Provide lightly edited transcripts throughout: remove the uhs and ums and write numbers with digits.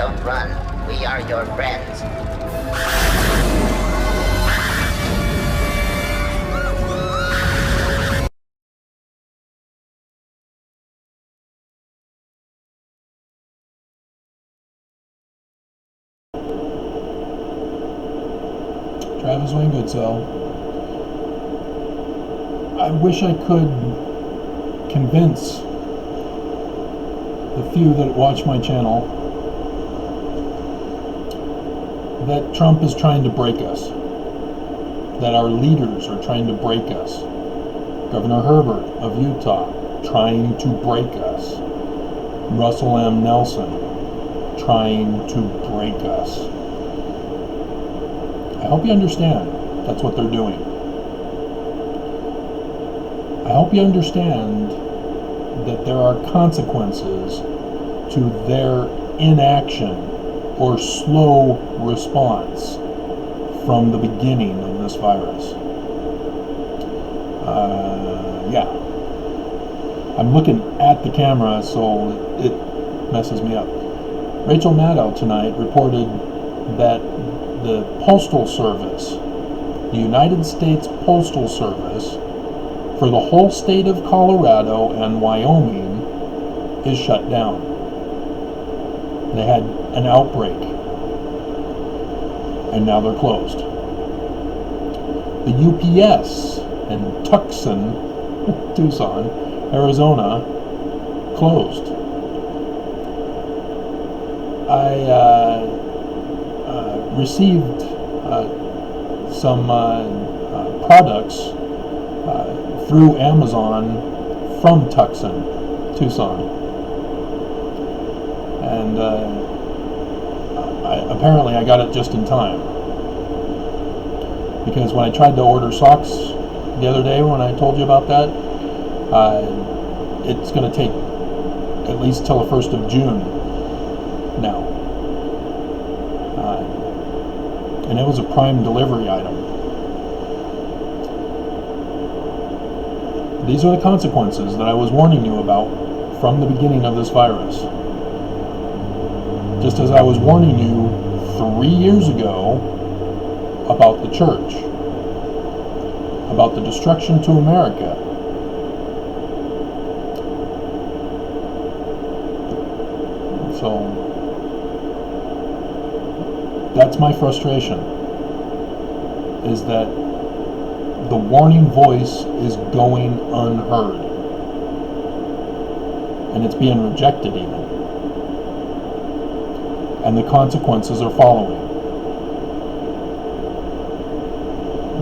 Don't run. We are your friends. Travis Wayne Goodsell. I wish I could convince the few that watch my channel that Trump is trying to break us, that our leaders are trying to break us. Governor Herbert of Utah trying to break us. Russell M. Nelson trying to break us. I hope you understand that's what they're doing. I hope you understand that there are consequences to their inaction or slow response from the beginning of this virus. Yeah. I'm looking at the camera, so it messes me up. Rachel Maddow tonight reported that the Postal Service, the United States Postal Service, for the whole state of Colorado and Wyoming is shut down. They had an outbreak, and now they're closed. The UPS in Tucson, Tucson, Arizona, closed. I received some products through Amazon from Tucson, Tucson, and apparently I got it just in time, because when I tried to order socks the other day, when I told you about that, it's going to take at least till the 1st of June now, and it was a prime delivery item. These are the consequences that I was warning you about from the beginning of this virus. Just as I was warning you 3 years ago about the church, about the destruction to America. So, that's my frustration, is that the warning voice is going unheard, and it's being rejected even, and the consequences are following.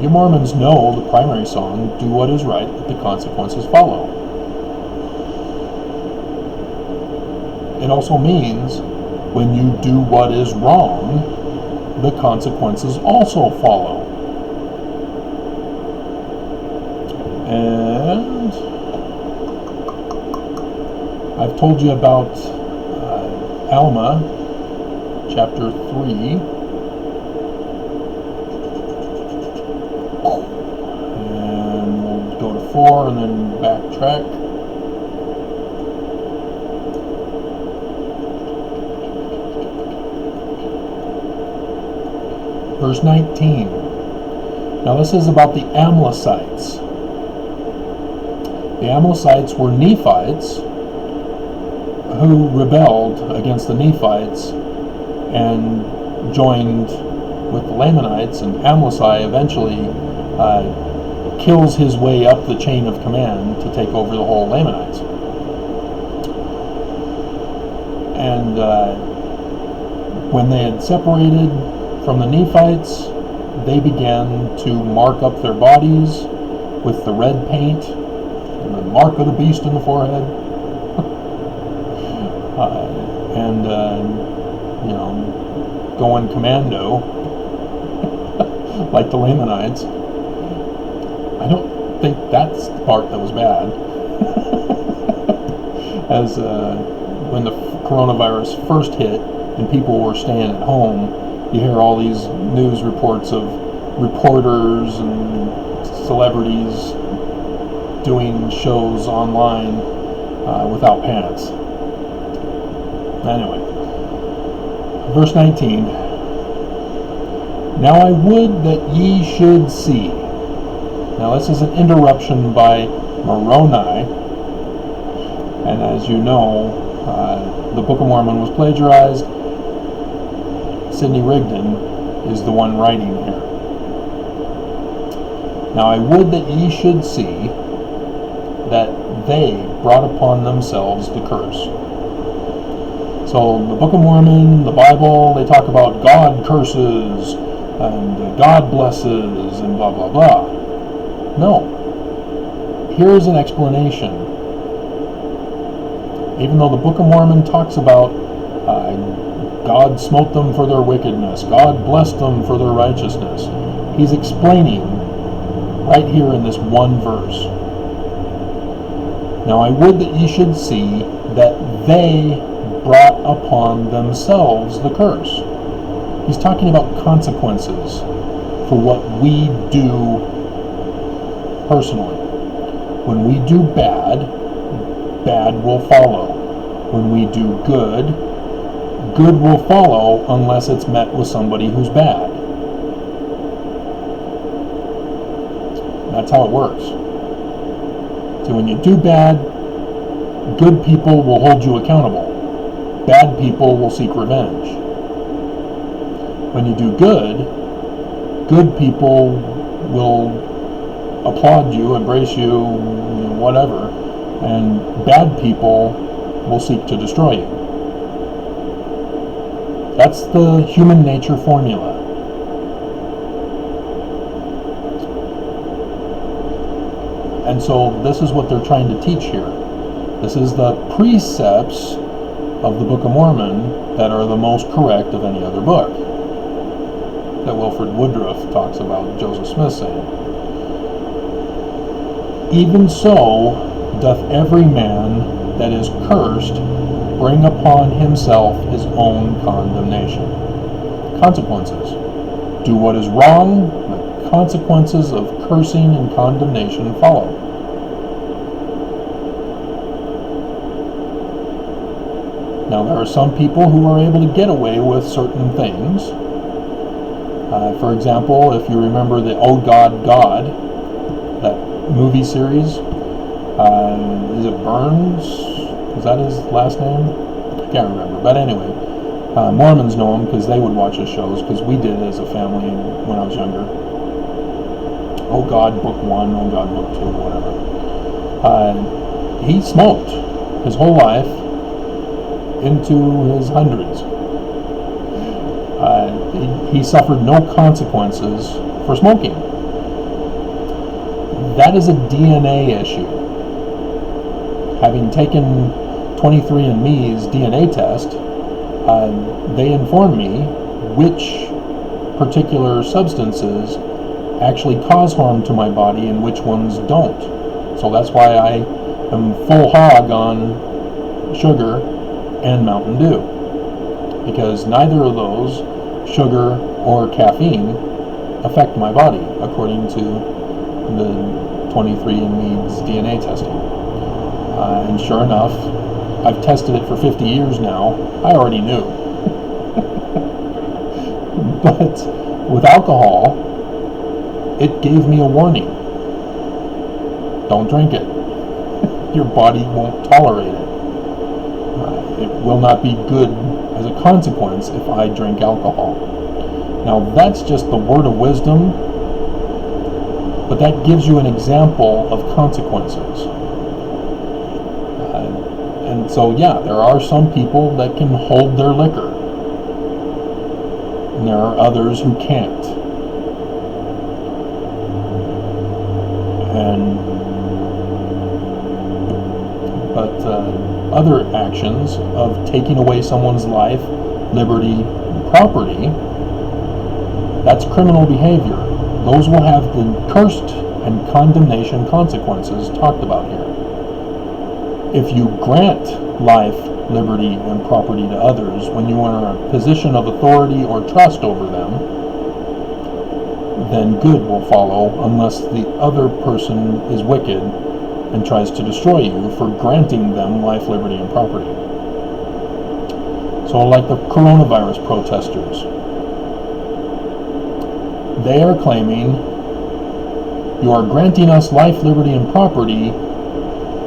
You Mormons know the primary song, "Do What Is Right, Let the Consequences Follow." It also means when you do what is wrong, the consequences also follow. And I've told you about Alma, chapter 3. And we'll go to 4 and then backtrack. Verse 19. Now this is about the Amlicites. The Amlicites were Nephites who rebelled against the Nephites and joined with the Lamanites, and Amlici eventually kills his way up the chain of command to take over the whole Lamanites. And when they had separated from the Nephites, they began to mark up their bodies with the red paint and the mark of the beast in the forehead, and going commando like the Lamanites. I don't think that's the part that was bad. As when the coronavirus first hit and people were staying at home, you hear all these news reports of reporters and celebrities doing shows online without pants. Anyway, verse 19. Now I would that ye should see. Now this is an interruption by Moroni. And as you know, the Book of Mormon was plagiarized. Sidney Rigdon is the one writing here. Now I would that ye should see that they brought upon themselves the curse. So the Book of Mormon, the Bible, they talk about God curses and God blesses and blah blah blah. No. Here's an explanation. Even though the Book of Mormon talks about God smote them for their wickedness, God blessed them for their righteousness, he's explaining right here in this one verse. Now I would that ye should see that they brought upon themselves the curse. He's talking about consequences for what we do personally. When we do bad, bad will follow. When we do good, good will follow unless it's met with somebody who's bad. That's how it works. So when you do bad, good people will hold you accountable. Bad people will seek revenge. When you do good, good people will applaud you, embrace you, whatever, and bad people will seek to destroy you. That's the human nature formula. And so this is what they're trying to teach here. This is the precepts of the Book of Mormon that are the most correct of any other book. That Wilford Woodruff talks about Joseph Smith saying. Even so doth every man that is cursed bring upon himself his own condemnation. Consequences. Do what is wrong, the consequences of cursing and condemnation follow. Now there are some people who are able to get away with certain things. For example, if you remember the Oh God, God, that movie series, is it Burns? Is that his last name? I can't remember. But anyway, Mormons know him because they would watch his shows, because we did as a family when I was younger. Oh God, Book 1, Oh God, Book 2, whatever. He smoked his whole life into his hundreds. He suffered no consequences for smoking. That is a DNA issue. Having taken 23andMe's DNA test, they informed me which particular substances actually cause harm to my body and which ones don't. So that's why I am full hog on sugar and Mountain Dew, because neither of those, sugar or caffeine, affect my body according to the 23andMe's DNA testing. And sure enough, I've tested it for 50 years now. I already knew. But with alcohol, it gave me a warning. Don't drink it. Your body won't tolerate it. It will not be good as a consequence if I drink alcohol. Now that's just the word of wisdom, but that gives you an example of consequences. And so yeah, there are some people that can hold their liquor, and there are others who can't. But other actions of taking away someone's life, liberty, and property, that's criminal behavior. Those will have the cursed and condemnation consequences talked about here. If you grant life, liberty, and property to others when you are in a position of authority or trust over them, then good will follow unless the other person is wicked and tries to destroy you for granting them life, liberty, and property. So like the coronavirus protesters, they are claiming you are granting us life, liberty, and property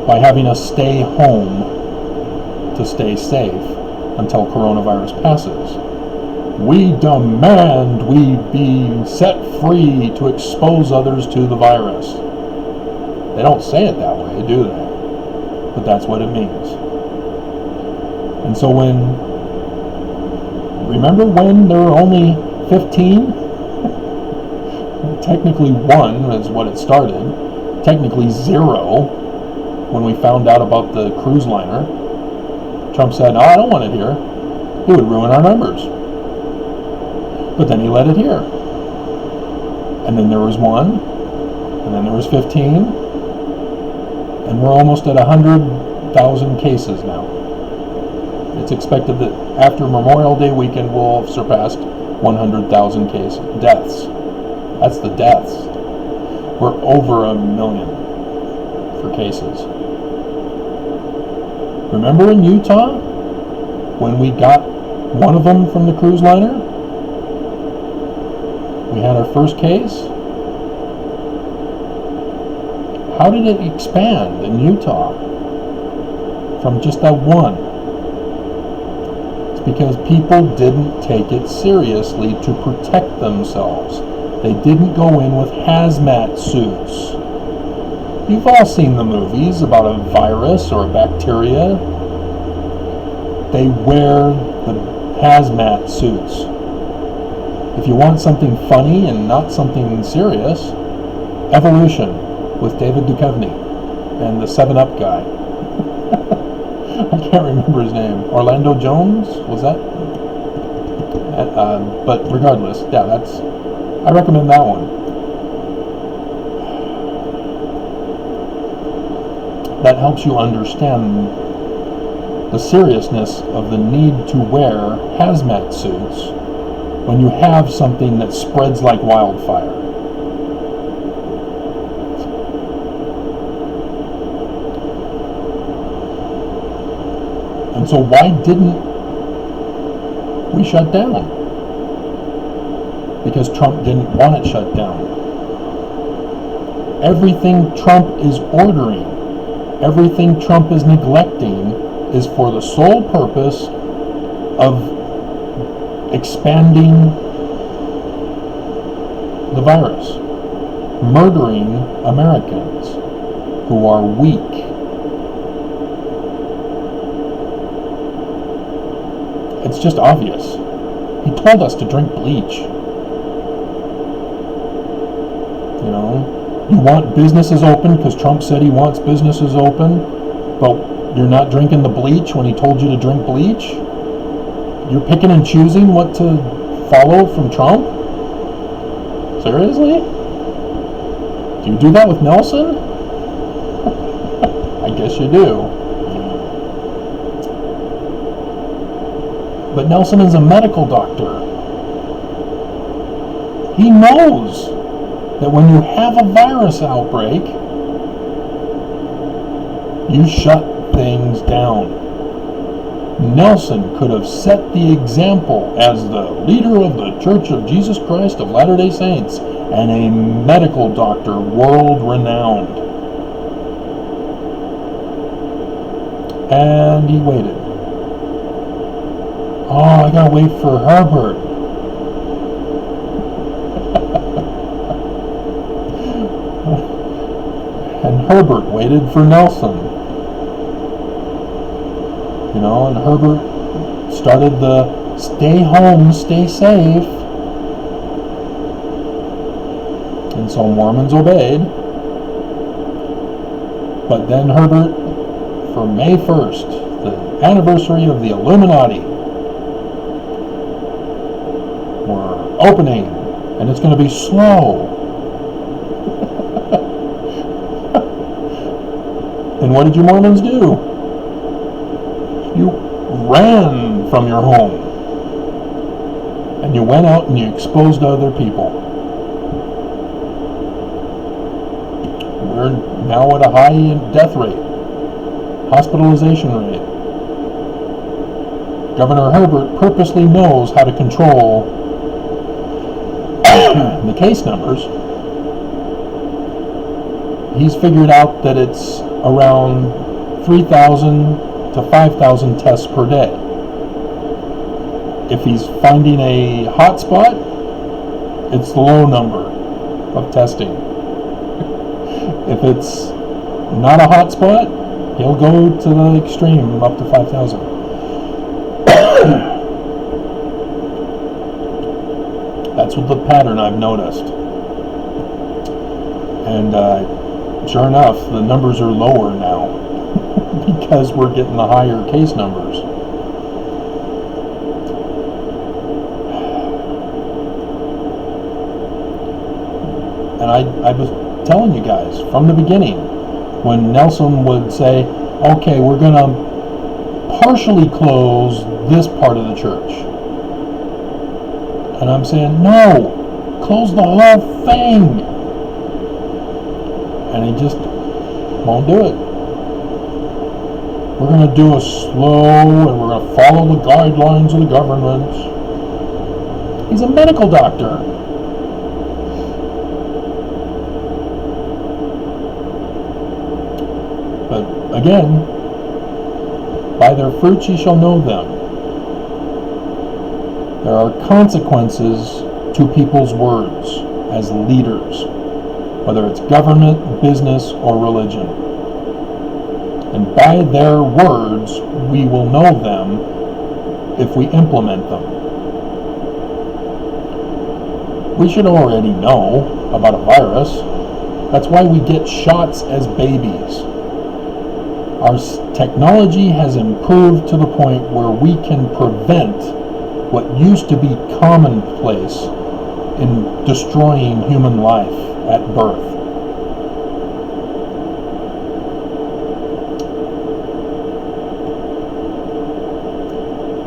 by having us stay home to stay safe until coronavirus passes. We demand we be set free to expose others to the virus. They don't say it that way, do they? But that's what it means. And so remember when there were only 15? Technically 1 is what it started. Technically 0 when we found out about the cruise liner. Trump said, no, I don't want it here. It would ruin our numbers. But then he let it here. And then there was 1. And then there was 15. And we're almost at 100,000 cases now. It's expected that after Memorial Day weekend we'll have surpassed 100,000 cases. Deaths. That's the deaths. We're over 1 million for cases. Remember in Utah when we got one of them from the cruise liner? We had our first case. How did it expand in Utah from just that one? It's because people didn't take it seriously to protect themselves. They didn't go in with hazmat suits. You've all seen the movies about a virus or a bacteria. They wear the hazmat suits. If you want something funny and not something serious, Evolution with David Duchovny and the 7-Up guy. I can't remember his name. Orlando Jones? Was that? But regardless, yeah, I recommend that one. That helps you understand the seriousness of the need to wear hazmat suits when you have something that spreads like wildfire. And so why didn't we shut down? Because Trump didn't want it shut down. Everything Trump is ordering, everything Trump is neglecting is for the sole purpose of expanding the virus, murdering Americans who are weak. It's just obvious. He told us to drink bleach. You know, you want businesses open because Trump said he wants businesses open, but you're not drinking the bleach when he told you to drink bleach? You're picking and choosing what to follow from Trump? Seriously? Do you do that with Nelson? I guess you do. But Nelson is a medical doctor. He knows that when you have a virus outbreak, you shut things down. Nelson could have set the example as the leader of the Church of Jesus Christ of Latter-day Saints and a medical doctor world-renowned. And he waited. Oh, I gotta wait for Herbert. And Herbert waited for Nelson. You know, and Herbert started the stay home, stay safe. And so Mormons obeyed. But then Herbert, for May 1st, the anniversary of the Illuminati, we're opening, and it's going to be slow. And what did you Mormons do? You ran from your home. And you went out and you exposed other people. We're now at a high death rate, hospitalization rate. Governor Herbert purposely knows how to control the case numbers. He's figured out that it's around 3,000 to 5,000 tests per day. If he's finding a hot spot, it's the low number of testing. If it's not a hot spot, he'll go to the extreme up to 5,000. That's what the pattern I've noticed. And sure enough, the numbers are lower now because we're getting the higher case numbers. And I was telling you guys from the beginning, when Nelson would say, okay, we're going to partially close this part of the church. And I'm saying, no, close the whole thing. And he just won't do it. We're going to do it slow, and we're going to follow the guidelines of the government. He's a medical doctor. But again, by their fruits ye shall know them. There are consequences to people's words as leaders, whether it's government, business, or religion. And by their words, we will know them if we implement them. We should already know about a virus. That's why we get shots as babies. Our technology has improved to the point where we can prevent what used to be commonplace in destroying human life at birth.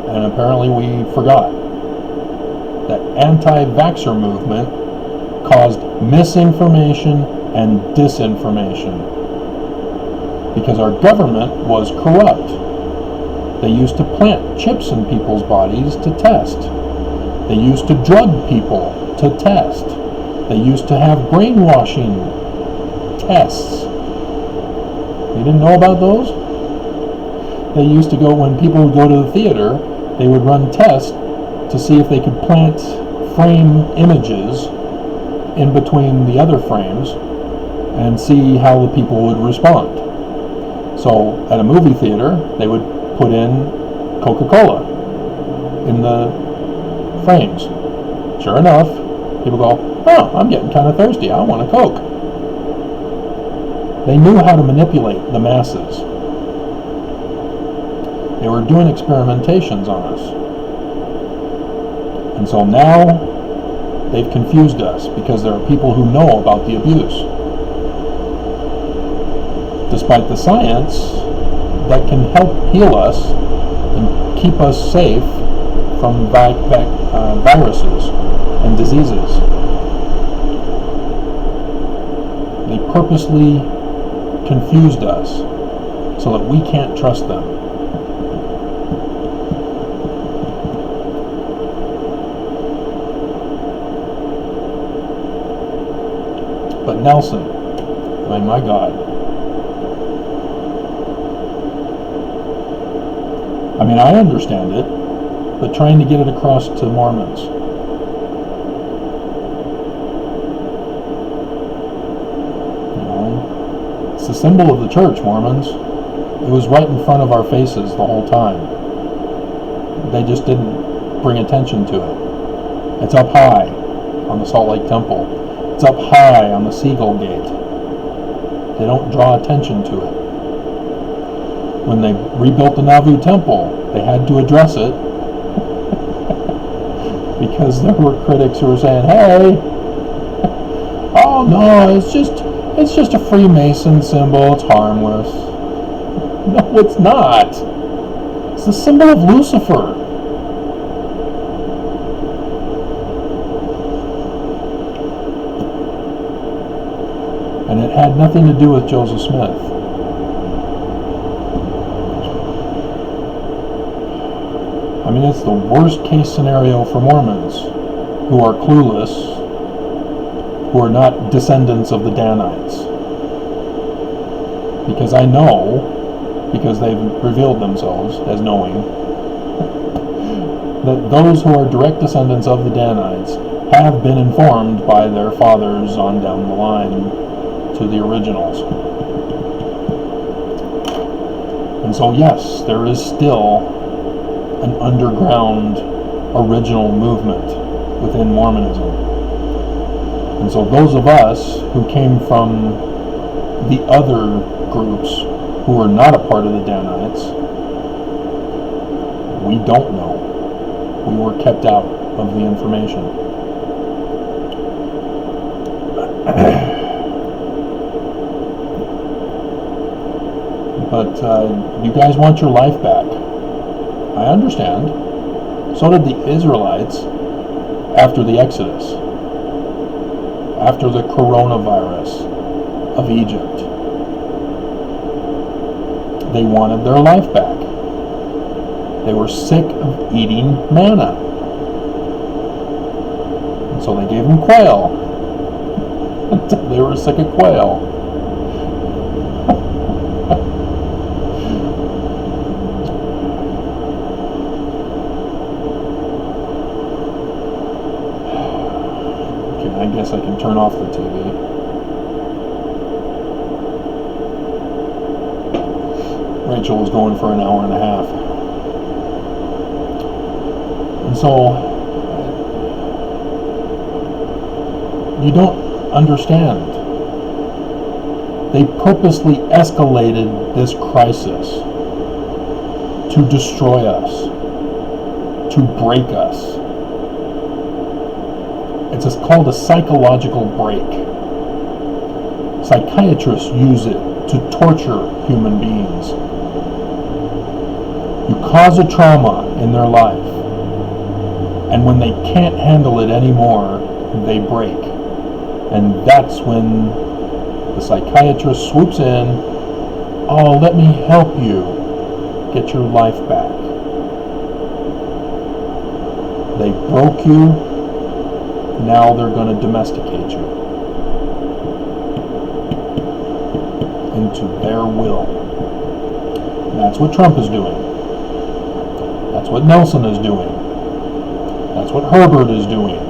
And apparently we forgot that anti-vaxxer movement caused misinformation and disinformation because our government was corrupt. They used to plant chips in people's bodies to test. They used to drug people to test. They used to have brainwashing tests. You didn't know about those? They used to go, when people would go to the theater, they would run tests to see if they could plant frame images in between the other frames and see how the people would respond. So at a movie theater, they would put in Coca-Cola in the frames. Sure enough, people go, oh, I'm getting kind of thirsty, I want a Coke. They knew how to manipulate the masses. They were doing experimentations on us. And so now they've confused us because there are people who know about the abuse. Despite the science that can help heal us and keep us safe from viruses and diseases. They purposely confused us so that we can't trust them. But Nelson, my God. I mean, I understand it, but trying to get it across to Mormons. You know, it's the symbol of the church, Mormons. It was right in front of our faces the whole time. They just didn't bring attention to it. It's up high on the Salt Lake Temple. It's up high on the Seagull Gate. They don't draw attention to it. When they rebuilt the Nauvoo Temple, they had to address it because there were critics who were saying, hey, oh no, it's just a Freemason symbol, it's harmless. No, it's not. It's the symbol of Lucifer. And it had nothing to do with Joseph Smith. I mean, it's the worst case scenario for Mormons who are clueless, who are not descendants of the Danites. Because I know, because they've revealed themselves as knowing, that those who are direct descendants of the Danites have been informed by their fathers on down the line to the originals. And so yes, there is still an underground original movement within Mormonism. And so those of us who came from the other groups who are not a part of the Danites, we don't know. We were kept out of the information. But you guys want your life back. I understand. So did the Israelites after the Exodus, after the coronavirus of Egypt. They wanted their life back. They were sick of eating manna. And so they gave them quail. Until they were sick of quail. Okay, I guess I can turn off the TV. Rachel was going for an hour and a half. And so, you don't understand. They purposely escalated this crisis to destroy us, to break us. It's called a psychological break. Psychiatrists use it to torture human beings. You cause a trauma in their life, and when they can't handle it anymore, they break. And that's when the psychiatrist swoops in. Oh, let me help you get your life back. They broke you, now they're going to domesticate you into their will. And that's what Trump is doing. That's what Nelson is doing. That's what Herbert is doing.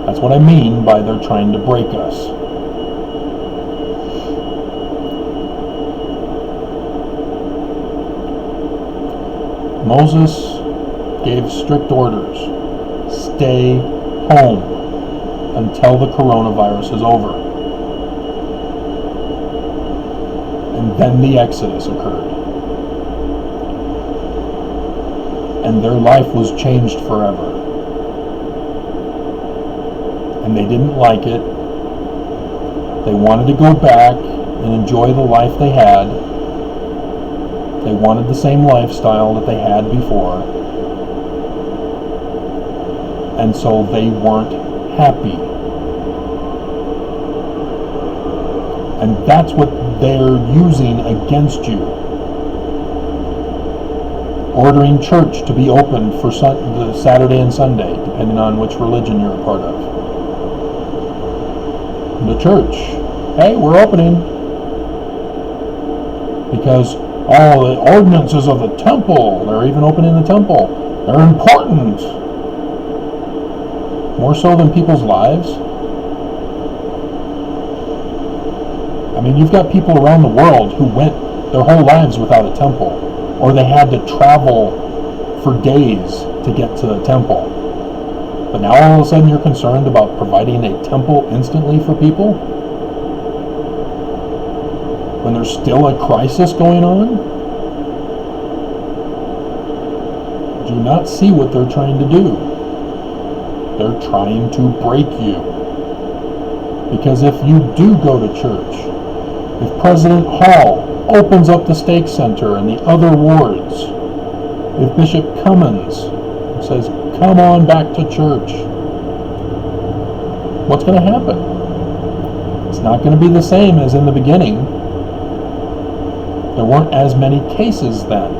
That's what I mean by they're trying to break us. Moses gave strict orders. Stay home until the coronavirus is over. And then the Exodus occurred. And their life was changed forever. And they didn't like it. They wanted to go back and enjoy the life they had. They wanted the same lifestyle that they had before. And so they weren't happy. And that's what they're using against you. Ordering church to be open for the Saturday and Sunday, depending on which religion you're a part of. The church, hey, we're opening. Because all the ordinances of the temple, they're even opening the temple. They're important. More so than people's lives. I mean, you've got people around the world who went their whole lives without a temple. Or they had to travel for days to get to a temple. But now all of a sudden you're concerned about providing a temple instantly for people? When there's still a crisis going on? Do you not see what they're trying to do? They're trying to break you. Because if you do go to church, if President Hall opens up the Stake Center and the other wards, if Bishop Cummins says, come on back to church, what's going to happen? It's not going to be the same as in the beginning. There weren't as many cases then.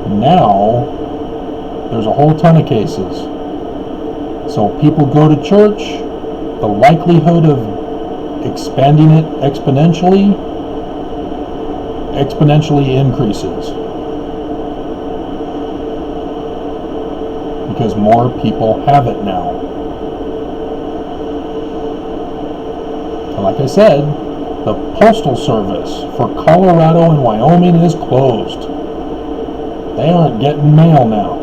Now, there's a whole ton of cases. So people go to church, the likelihood of expanding it exponentially increases. Because more people have it now. And like I said, the postal service for Colorado and Wyoming is closed. They aren't getting mail now.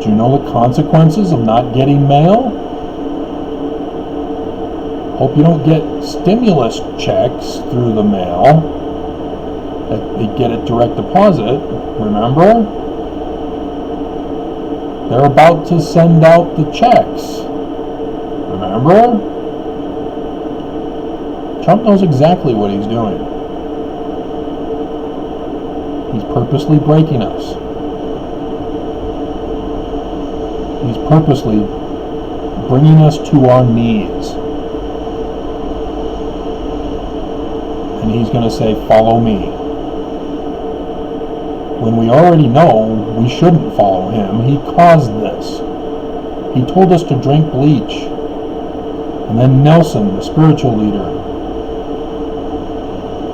Do you know the consequences of not getting mail? Hope you don't get stimulus checks through the mail. They get it direct deposit, remember? They're about to send out the checks. Remember? Trump knows exactly what he's doing. He's purposely breaking us. He's purposely bringing us to our knees. And he's going to say, follow me. When we already know we shouldn't follow him. He caused this. He told us to drink bleach. And then Nelson, the spiritual leader,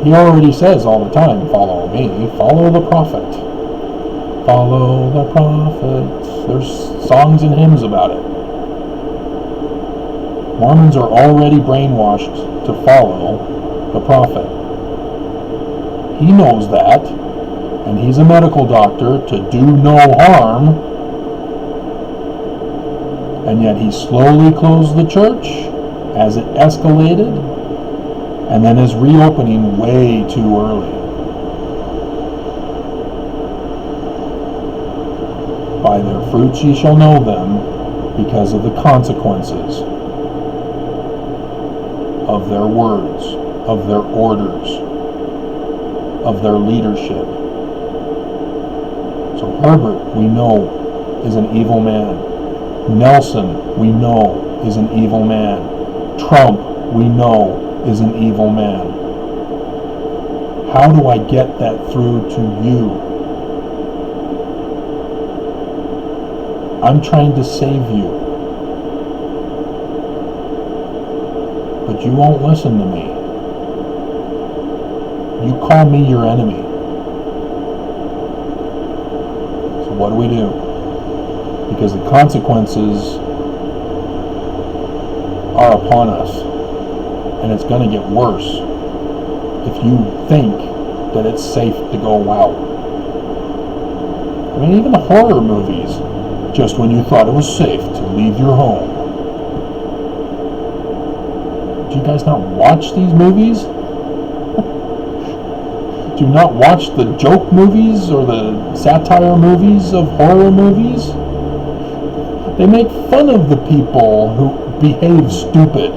he already says all the time, follow me, follow the prophet. Follow the prophet. There's songs and hymns about it. Mormons are already brainwashed to follow the prophet. He knows that, and he's a medical doctor to do no harm, and yet he slowly closed the church as it escalated, and then is reopening way too early. By their fruits ye shall know them, because of the consequences of their words, of their orders, of their leadership. So Herbert, we know, is an evil man. Nelson, we know, is an evil man. Trump, we know, is an evil man. How do I get that through to you? I'm trying to save you. But you won't listen to me. You call me your enemy. So what do? Because the consequences are upon us. And it's going to get worse if you think that it's safe to go out. I mean, even the horror movies, just when you thought it was safe to leave your home. Do you guys not watch these movies? Do you not watch the joke movies or the satire movies of horror movies? They make fun of the people who behave stupid.